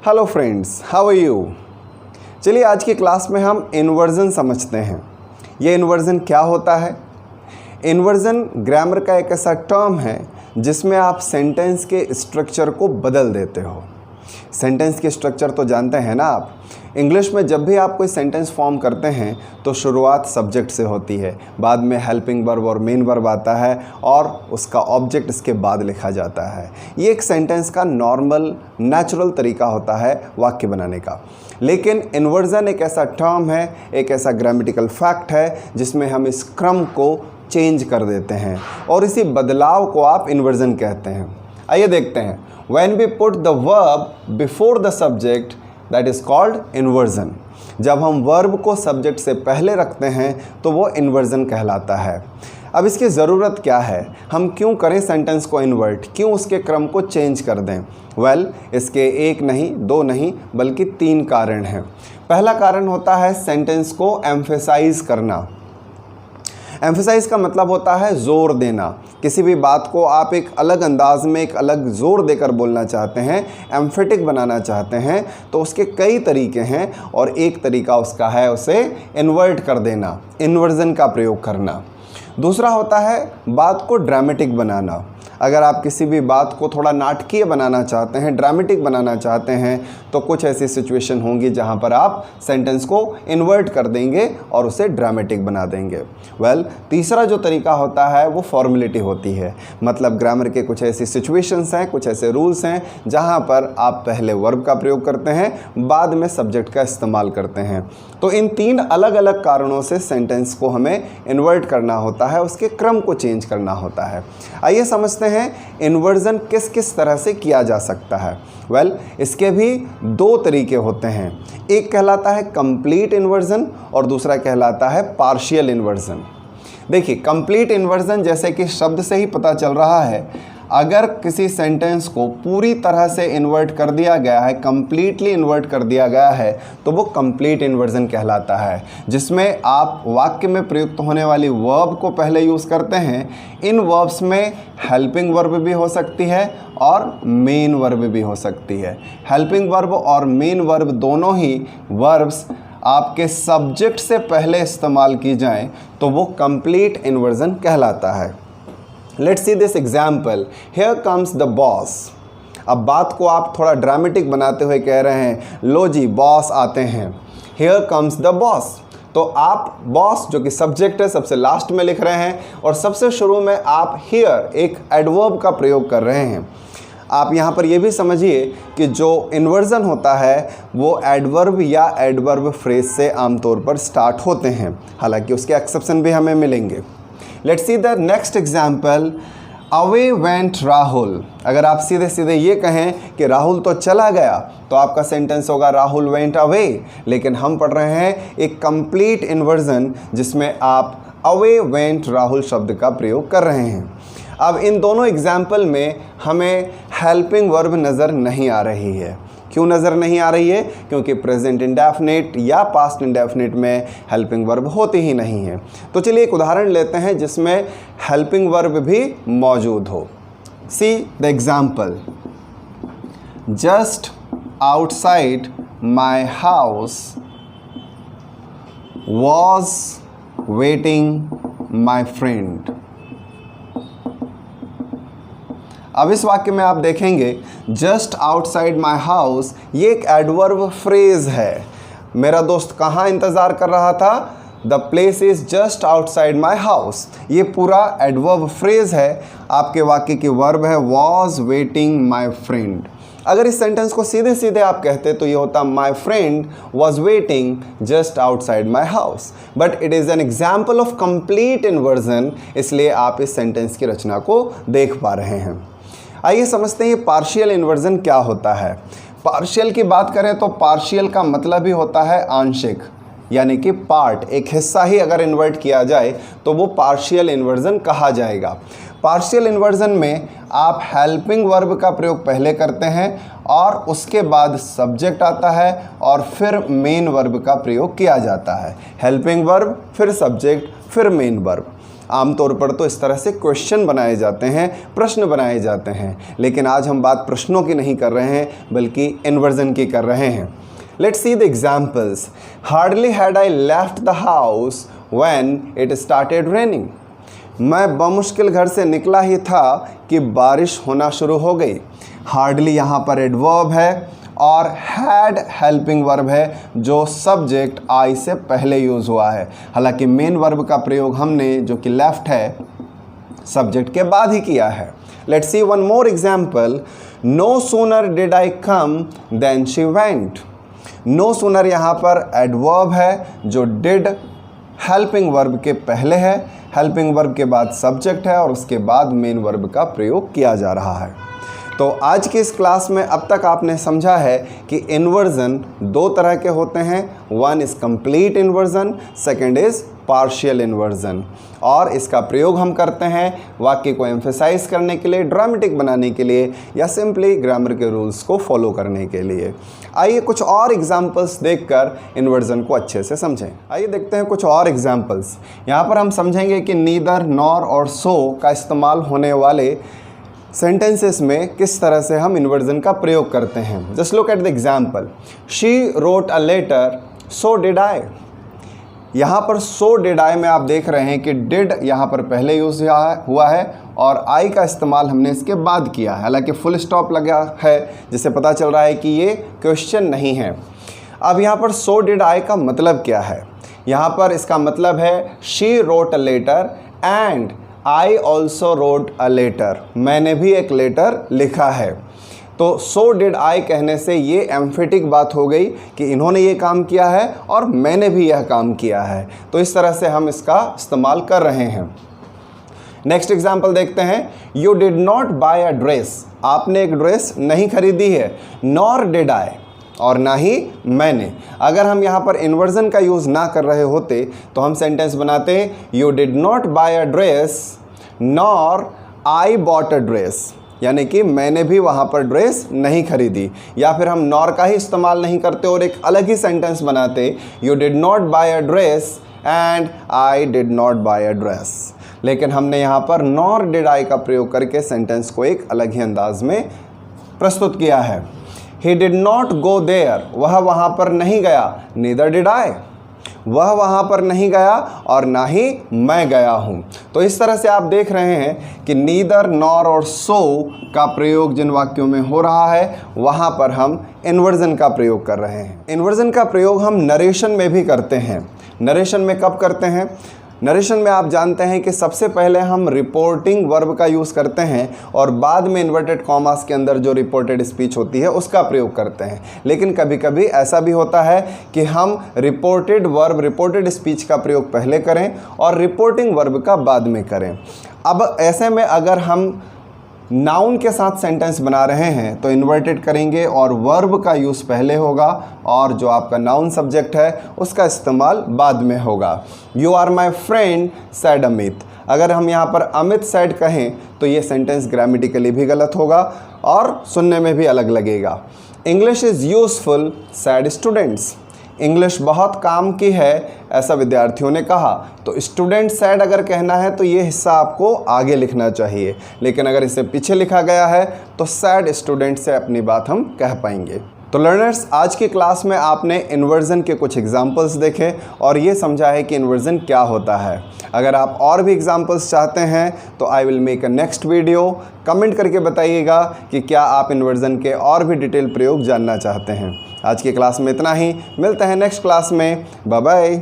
Hello friends, how are you. चलिए आज की क्लास में हम इन्वर्जन समझते हैं। ये इन्वर्जन क्या होता है। इन्वर्जन ग्रामर का एक ऐसा टर्म है जिसमें आप सेंटेंस के स्ट्रक्चर को बदल देते हो। सेंटेंस के स्ट्रक्चर तो जानते हैं ना आप। इंग्लिश में जब भी आप कोई सेंटेंस फॉर्म करते हैं तो शुरुआत सब्जेक्ट से होती है, बाद में हेल्पिंग वर्ब और मेन वर्ब आता है और उसका ऑब्जेक्ट इसके बाद लिखा जाता है। ये एक सेंटेंस का नॉर्मल नेचुरल तरीका होता है वाक्य बनाने का। लेकिन इन्वर्जन एक ऐसा टर्म है, एक ऐसा ग्रामेटिकल फैक्ट है जिसमें हम इस क्रम को चेंज कर देते हैं और इसी बदलाव को आप इन्वर्जन कहते हैं। आइए देखते हैं। When we put the verb before the subject, that is called inversion। जब हम वर्ब को सब्जेक्ट से पहले रखते हैं तो वो इन्वर्जन कहलाता है। अब इसकी ज़रूरत क्या है, हम क्यों करें सेंटेंस को इन्वर्ट, क्यों उसके क्रम को चेंज कर दें। इसके एक नहीं, दो नहीं, बल्कि तीन कारण हैं। पहला कारण होता है सेंटेंस को एम्फेसाइज करना। एम्फेसाइज का मतलब होता है ज़ोर देना। किसी भी बात को आप एक अलग अंदाज में, एक अलग ज़ोर देकर बोलना चाहते हैं, एम्फेटिक बनाना चाहते हैं, तो उसके कई तरीके हैं और एक तरीका उसका है उसे इन्वर्ट कर देना, इन्वर्जन का प्रयोग करना। दूसरा होता है बात को ड्रामेटिक बनाना। अगर आप किसी भी बात को थोड़ा नाटकीय बनाना चाहते हैं, ड्रामेटिक बनाना चाहते हैं, तो कुछ ऐसी सिचुएशन होंगी जहां पर आप सेंटेंस को इन्वर्ट कर देंगे और उसे ड्रामेटिक बना देंगे। तीसरा जो तरीका होता है वो फॉर्मेलिटी होती है। मतलब ग्रामर के कुछ ऐसी सिचुएशंस हैं, कुछ ऐसे रूल्स हैं जहां पर आप पहले वर्ब का प्रयोग करते हैं, बाद में सब्जेक्ट का इस्तेमाल करते हैं। तो इन तीन अलग अलग कारणों से सेंटेंस को हमें इन्वर्ट करना होता है, उसके क्रम को चेंज करना होता है। आइए समझते हैं इन्वर्जन किस किस तरह से किया जा सकता है। इसके भी दो तरीके होते हैं। एक कहलाता है कंप्लीट इन्वर्जन और दूसरा कहलाता है पार्शियल इन्वर्जन। देखिए, कंप्लीट इन्वर्जन जैसे कि शब्द से ही पता चल रहा है, अगर किसी सेंटेंस को पूरी तरह से इन्वर्ट कर दिया गया है, कंप्लीटली इन्वर्ट कर दिया गया है, तो वो कंप्लीट इन्वर्जन कहलाता है, जिसमें आप वाक्य में प्रयुक्त होने वाली वर्ब को पहले यूज़ करते हैं। इन वर्ब्स में हेल्पिंग वर्ब भी हो सकती है और मेन वर्ब भी हो सकती है। हेल्पिंग वर्ब और मेन वर्ब दोनों ही वर्ब्स आपके सब्जेक्ट से पहले इस्तेमाल की जाएं तो वो कंप्लीट इन्वर्जन कहलाता है। Let's see this example, here comes the boss. अब बात को आप थोड़ा ड्रामेटिक बनाते हुए कह रहे हैं, लो जी बॉस आते हैं, हियर कम्स द बॉस। तो आप बॉस जो कि सब्जेक्ट है सबसे लास्ट में लिख रहे हैं और सबसे शुरू में आप हियर एक एडवर्ब का प्रयोग कर रहे हैं। आप यहाँ पर ये भी समझिए कि जो इन्वर्जन होता है वो एडवर्ब या एडवर्ब फ्रेज से आमतौर पर स्टार्ट होते हैं, हालांकि उसके एक्सेप्शन भी हमें मिलेंगे। Let's see the next example, away went Rahul. अगर आप सीधे सीधे ये कहें कि राहुल तो चला गया तो आपका सेंटेंस होगा राहुल वेंट अवे। लेकिन हम पढ़ रहे हैं एक कंप्लीट इन्वर्जन जिसमें आप अवे वेंट राहुल शब्द का प्रयोग कर रहे हैं। अब इन दोनों एग्जाम्पल में हमें हेल्पिंग वर्ब नज़र नहीं आ रही है। क्यों नज़र नहीं आ रही है? क्योंकि प्रेजेंट इंडेफिनिट या पास्ट इंडेफिनिट में हेल्पिंग वर्ब होती ही नहीं है। तो चलिए एक उदाहरण लेते हैं जिसमें हेल्पिंग वर्ब भी मौजूद हो। See the example, just outside my house was waiting my friend. अब इस वाक्य में आप देखेंगे जस्ट आउटसाइड माई हाउस, ये एक एडवर्ब फ्रेज है। मेरा दोस्त कहाँ इंतज़ार कर रहा था? The place is just outside my house. ये पूरा एडवर्ब फ्रेज है। आपके वाक्य की वर्ब है वॉज वेटिंग माई फ्रेंड। अगर इस सेंटेंस को सीधे सीधे आप कहते तो ये होता my friend was waiting just outside my house, but it is an example of complete inversion, इसलिए आप इस सेंटेंस की रचना को देख पा रहे हैं। आइए समझते हैं ये पार्शियल इन्वर्जन क्या होता है। पार्शियल की बात करें तो पार्शियल का मतलब ही होता है आंशिक, यानी कि पार्ट, एक हिस्सा ही अगर इन्वर्ट किया जाए तो वो पार्शियल इन्वर्जन कहा जाएगा। पार्शियल इन्वर्जन में आप हेल्पिंग वर्ब का प्रयोग पहले करते हैं और उसके बाद सब्जेक्ट आता है और फिर मेन वर्ब का प्रयोग किया जाता है। हेल्पिंग वर्ब, फिर सब्जेक्ट, फिर मेन वर्ब। आमतौर पर तो इस तरह से क्वेश्चन बनाए जाते हैं, प्रश्न बनाए जाते हैं, लेकिन आज हम बात प्रश्नों की नहीं कर रहे हैं बल्कि इन्वर्जन की कर रहे हैं। Let's see the examples. Hardly had I left the house when it started raining. मैं बमुश्किल घर से निकला ही था कि बारिश होना शुरू हो गई। हार्डली यहाँ पर एडवर्ब है और हैड हेल्पिंग वर्ब है जो सब्जेक्ट आई से पहले यूज़ हुआ है। हालांकि मेन वर्ब का प्रयोग हमने जो कि लेफ्ट है सब्जेक्ट के बाद ही किया है। Let's see one more example. No sooner did I come than she went. No sooner यहाँ पर एडवर्ब है जो डिड हेल्पिंग वर्ब के पहले है, हेल्पिंग वर्ब के बाद सब्जेक्ट है और उसके बाद मेन वर्ब का प्रयोग किया जा रहा है। तो आज की इस क्लास में अब तक आपने समझा है कि इन्वर्जन दो तरह के होते हैं। One is complete inversion, second is partial inversion, और इसका प्रयोग हम करते हैं वाक्य को एम्फेसाइज करने के लिए, ड्रामेटिक बनाने के लिए, या सिंपली ग्रामर के रूल्स को फॉलो करने के लिए। आइए कुछ और एग्जाम्पल्स देखकर इन्वर्जन को अच्छे से समझें। आइए देखते हैं कुछ और एग्जाम्पल्स। यहाँ पर हम समझेंगे कि नीदर, नॉर और सो का इस्तेमाल होने वाले सेंटेंसेस में किस तरह से हम इन्वर्जन का प्रयोग करते हैं। Just look at the example. She wrote a letter, so did I. यहाँ पर सो डिड आई में आप देख रहे हैं कि डिड यहाँ पर पहले यूज़ हुआ है और आई का इस्तेमाल हमने इसके बाद किया है। हालांकि फुल स्टॉप लगा है जिससे पता चल रहा है कि ये क्वेश्चन नहीं है। अब यहाँ पर सो डिड आई का मतलब क्या है? यहाँ पर इसका मतलब है she wrote a letter and I also wrote a letter. मैंने भी एक लेटर लिखा है। तो सो डिड आई कहने से ये एम्फेटिक बात हो गई कि इन्होंने ये काम किया है और मैंने भी यह काम किया है। तो इस तरह से हम इसका इस्तेमाल कर रहे हैं। नेक्स्ट एग्जाम्पल देखते हैं। You did not buy a dress. आपने एक ड्रेस नहीं खरीदी है। नॉर डिड आई, और ना ही मैंने। अगर हम यहाँ पर इन्वर्जन का यूज़ ना कर रहे होते तो हम सेंटेंस बनाते you did not buy a dress nor I bought a dress, यानी कि मैंने भी वहाँ पर ड्रेस नहीं खरीदी। या फिर हम नॉर का ही इस्तेमाल नहीं करते और एक अलग ही सेंटेंस बनाते you did not buy a dress and I did not buy a dress. लेकिन हमने यहाँ पर नॉर डिड आई का प्रयोग करके सेंटेंस को एक अलग ही अंदाज में प्रस्तुत किया है। He did not go there, वह वहाँ पर नहीं गया। Neither did I, वह वहाँ पर नहीं गया और ना ही मैं गया हूँ। तो इस तरह से आप देख रहे हैं कि नीदर, नॉर और सो का प्रयोग जिन वाक्यों में हो रहा है वहाँ पर हम इन्वर्जन का प्रयोग कर रहे हैं। इन्वर्जन का प्रयोग हम नरेशन में भी करते हैं। नरेशन में कब करते हैं? नरेशन में आप जानते हैं कि सबसे पहले हम रिपोर्टिंग वर्ब का यूज़ करते हैं और बाद में इन्वर्टेड कॉमास के अंदर जो रिपोर्टेड स्पीच होती है उसका प्रयोग करते हैं। लेकिन कभी कभी ऐसा भी होता है कि हम रिपोर्टेड वर्ब, रिपोर्टेड स्पीच का प्रयोग पहले करें और रिपोर्टिंग वर्ब का बाद में करें। अब ऐसे में अगर हम नाउन के साथ सेंटेंस बना रहे हैं तो इन्वर्टेड करेंगे और वर्ब का यूज़ पहले होगा और जो आपका नाउन सब्जेक्ट है उसका इस्तेमाल बाद में होगा। You are my friend said Amit. अगर हम यहाँ पर अमित सैड कहें तो ये सेंटेंस ग्रामेटिकली भी गलत होगा और सुनने में भी अलग लगेगा। English is useful sad students. English बहुत काम की है ऐसा विद्यार्थियों ने कहा। तो स्टूडेंट सैड अगर कहना है तो ये हिस्सा आपको आगे लिखना चाहिए, लेकिन अगर इसे पीछे लिखा गया है तो सैड स्टूडेंट से अपनी बात हम कह पाएंगे। तो लर्नर्स, आज की क्लास में आपने इन्वर्जन के कुछ एग्जाम्पल्स देखे और ये समझा है कि इन्वर्जन क्या होता है। अगर आप और भी एग्जाम्पल्स चाहते हैं तो I will make a next video. Comment करके बताइएगा कि क्या आप इन्वर्जन के और भी डिटेल प्रयोग जानना चाहते हैं। आज की क्लास में इतना ही, मिलते हैं नेक्स्ट क्लास में। Bye bye.